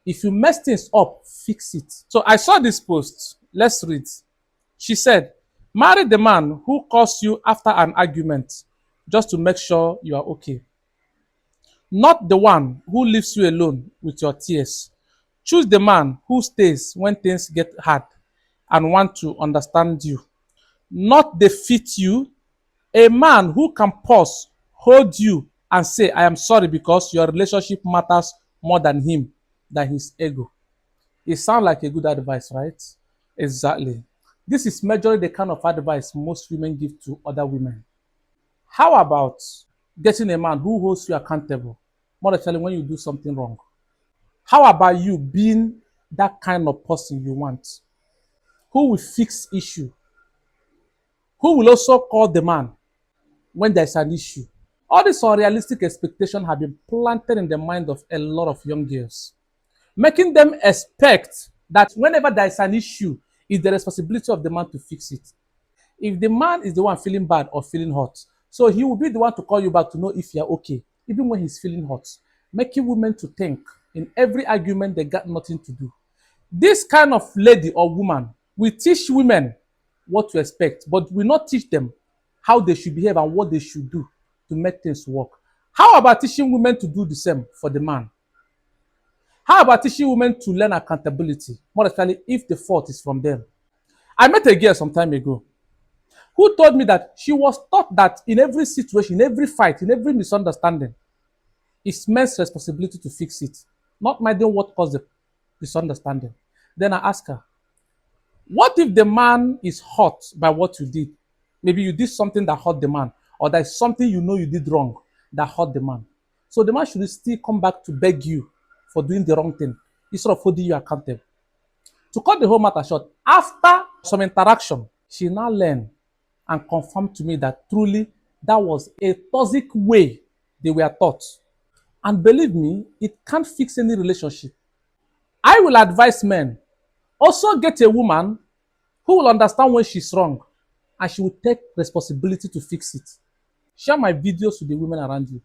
If you mess things up, fix it. So I saw this post. Let's read. She said, marry the man who calls you after an argument just to make sure you are okay, not the one who leaves you alone with your tears. Choose the man who stays when things get hard and want to understand you, not defeat you. A man who can pause, hold you, and say, I am sorry because your relationship matters more than him, than his ego. It sounds like a good advice, right? Exactly. This is majorly the kind of advice most women give to other women. How about getting a man who holds you accountable, more especially when you do something wrong? How about you being that kind of person you want, who will fix issue, who will also call the man when there's an issue? All these unrealistic expectations have been planted in the mind of a lot of young girls, making them expect that whenever there is an issue, it's the responsibility of the man to fix it. If the man is the one feeling bad or feeling hot, so he will be the one to call you back to know if you're okay, even when he's feeling hot, making women to think in every argument they got nothing to do. This kind of lady or woman will teach women what to expect, but will not teach them how they should behave and what they should do to make things work. How about teaching women to do the same for the man? How about teaching women to learn accountability, more especially if the fault is from them? I met a girl some time ago who told me that she was taught that in every situation, in every fight, in every misunderstanding, it's men's responsibility to fix it, not minding what caused the misunderstanding. Then I asked her, what if the man is hurt by what you did? Maybe you did something that hurt the man, or there's something you know you did wrong that hurt the man. So the man should still come back to beg you for doing the wrong thing instead of holding you accountable. To cut the whole matter short, after some interaction, she now learned and confirmed to me that truly that was a toxic way they were taught. And believe me, it can't fix any relationship. I will advise men, also get a woman who will understand when she's wrong and she will take responsibility to fix it. Share my videos with the women around you.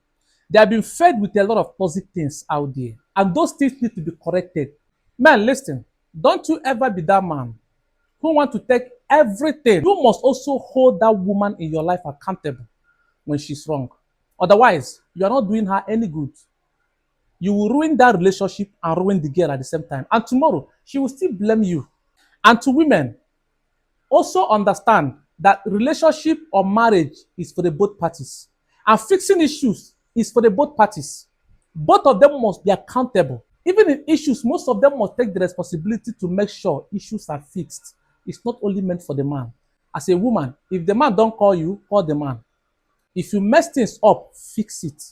They have been fed with a lot of toxic things out there, and those things need to be corrected. Man, listen, don't you ever be that man who want to take everything. You must also hold that woman in your life accountable when she's wrong. Otherwise, you are not doing her any good. You will ruin that relationship and ruin the girl at the same time. And tomorrow, she will still blame you. And to women, also understand that relationship or marriage is for the both parties. And fixing issues is for the both parties. Both of them must be accountable. Even in issues, most of them must take the responsibility to make sure issues are fixed. It's not only meant for the man. As a woman, if the man don't call you, call the man. If you mess things up, fix it.